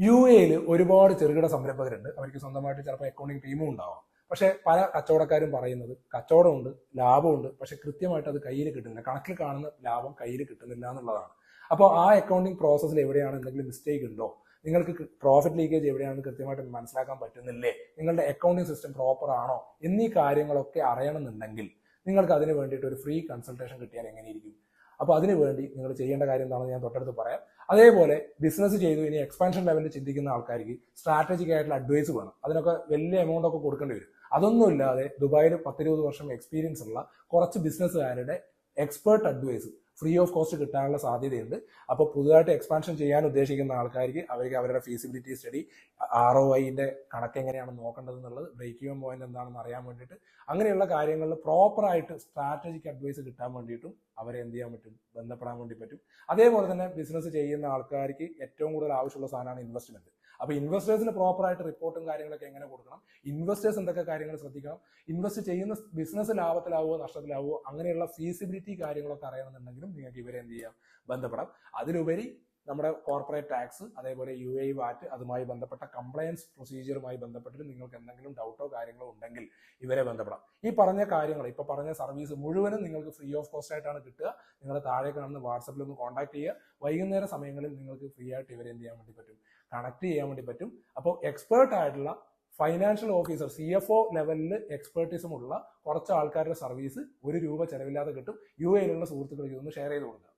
U എയിൽ ഒരുപാട് ചെറുകിട സംരംഭകരുണ്ട്. അവർക്ക് സ്വന്തമായിട്ട് ചിലപ്പോൾ അക്കൗണ്ടിങ് ടീമും ഉണ്ടാവാം. പക്ഷേ പല കച്ചവടക്കാരും പറയുന്നത് കച്ചവടമുണ്ട്, ലാഭമുണ്ട്, പക്ഷെ കൃത്യമായിട്ട് അത് കയ്യിൽ കിട്ടുന്നില്ല, കണക്കിൽ കാണുന്ന ലാഭം കയ്യിൽ കിട്ടുന്നില്ല എന്നുള്ളതാണ്. അപ്പോൾ ആ അക്കൗണ്ടിങ് പ്രോസസ്സിൽ എവിടെയാണ് എന്തെങ്കിലും മിസ്റ്റേക്ക് ഉണ്ടോ, നിങ്ങൾക്ക് പ്രോഫിറ്റ് ലീക്കേജ് എവിടെയാണെന്ന് കൃത്യമായിട്ട് മനസ്സിലാക്കാൻ പറ്റുന്നില്ലേ, നിങ്ങളുടെ അക്കൗണ്ടിങ് സിസ്റ്റം പ്രോപ്പർ ആണോ എന്നീ കാര്യങ്ങളൊക്കെ അറിയണമെന്നുണ്ടെങ്കിൽ നിങ്ങൾക്ക് അതിന് വേണ്ടിയിട്ട് ഒരു ഫ്രീ കൺസൾട്ടേഷൻ കിട്ടിയാൽ എങ്ങനെയിരിക്കും? അപ്പോൾ അതിനു വേണ്ടി നിങ്ങൾ ചെയ്യേണ്ട കാര്യം എന്താണെന്ന് ഞാൻ തൊട്ടടുത്ത് പറയാം. അതേപോലെ ബിസിനസ് ചെയ്തു ഇനി എക്സ്പാൻഷൻ ലെവലിൽ ചിന്തിക്കുന്ന ആൾക്കാർക്ക് സ്ട്രാറ്റജിക് ആയിട്ടുള്ള അഡ്വൈസ് വേണം. അതിനൊക്കെ വലിയ എമൗണ്ട് ഒക്കെ കൊടുക്കേണ്ടി വരും. അതൊന്നുമില്ലാതെ ദുബായിൽ 10-20 വർഷം എക്സ്പീരിയൻസ് ഉള്ള കുറച്ച് ബിസിനസ്സുകാരുടെ expert advice free of cost കിട്ടാനുള്ള സാധ്യതയുണ്ട്. അപ്പോൾ പുതുതായിട്ട് എക്സ്പാൻഷൻ ചെയ്യാൻ ഉദ്ദേശിക്കുന്ന ആൾക്കാർക്ക് അവർക്ക് അവരുടെ ഫീസിബിലിറ്റി സ്റ്റഡി, ROIന്റെ കണക്ക് എങ്ങനെയാണ് നോക്കേണ്ടത് എന്നുള്ളത്, ബ്രേക്ക് ഈവൻ പോയിന്റ് എന്താണെന്ന് അറിയാൻ വേണ്ടിയിട്ട്, അങ്ങനെയുള്ള കാര്യങ്ങളിൽ പ്രോപ്പറായിട്ട് സ്ട്രാറ്റജിക് അഡ്വൈസ് കിട്ടാൻ വേണ്ടിയിട്ടും അവരെ എന്ത് ചെയ്യാൻ പറ്റും, ബന്ധപ്പെടാൻ വേണ്ടി പറ്റും. അതേപോലെ തന്നെ ബിസിനസ് ചെയ്യുന്ന ആൾക്കാർക്ക് ഏറ്റവും കൂടുതൽ ആവശ്യമുള്ള സാധനമാണ് ഇൻവെസ്റ്റ്മെന്റ്. അപ്പോൾ ഇൻവെസ്റ്റേഴ്സിന് പ്രോപ്പറായിട്ട് റിപ്പോർട്ടും കാര്യങ്ങളൊക്കെ എങ്ങനെ കൊടുക്കണം, ഇൻവെസ്റ്റേഴ്സ് എന്തൊക്കെ കാര്യങ്ങൾ ശ്രദ്ധിക്കണം, ഇൻവെസ്റ്റ് ചെയ്യുന്ന ബിസിനസ് ലാഭത്തിലാവുമോ നഷ്ടത്തിലാവുമോ, അങ്ങനെയുള്ള ഫീസിബിലിറ്റി കാര്യങ്ങളൊക്കെ അറിയണമെന്നുണ്ടെങ്കിലും നിങ്ങൾക്ക് ഇവരെ എന്ത് ചെയ്യാം, ബന്ധപ്പെടാം. അതിലുപരി നമ്മുടെ കോർപ്പറേറ്റ് ടാക്സ്, അതേപോലെ UAE VAT, അതുമായി ബന്ധപ്പെട്ട കംപ്ലയൻസ് പ്രൊസീജിയറുമായി ബന്ധപ്പെട്ടിട്ട് നിങ്ങൾക്ക് എന്തെങ്കിലും ഡൗട്ടോ കാര്യങ്ങളോ ഉണ്ടെങ്കിൽ ഇവരെ ബന്ധപ്പെടാം. ഈ പറഞ്ഞ കാര്യങ്ങൾ, ഇപ്പൊ പറഞ്ഞ സർവീസ് മുഴുവനും നിങ്ങൾക്ക് ഫ്രീ ഓഫ് കോസ്റ്റ് ആയിട്ടാണ് കിട്ടുക. നിങ്ങൾ താഴെ കാണുന്ന വാട്സപ്പിൽ ഒന്ന് കോൺടാക്ട് ചെയ്യുക. വൈകുന്നേര സമയങ്ങളിൽ നിങ്ങൾക്ക് ഫ്രീ ആയിട്ട് ഇവരെ എന്ത് ചെയ്യാൻ വേണ്ടി പറ്റും, കണക്ട് ചെയ്യാൻ വേണ്ടി പറ്റും. അപ്പോൾ എക്സ്പേർട്ട് ആയിട്ടുള്ള ഫൈനാൻഷ്യൽ ഓഫീസർ, CFO ലെവലിൽ എക്സ്പേർട്ടിസം ഉള്ള കുറച്ച് ആൾക്കാരുടെ സർവീസ് 1 രൂപ ചെലവില്ലാതെ കിട്ടും. UAE യിലുള്ള സുഹൃത്തുക്കൾക്ക് ഇതൊന്ന് ഷെയർ ചെയ്ത് കൊടുക്കുക.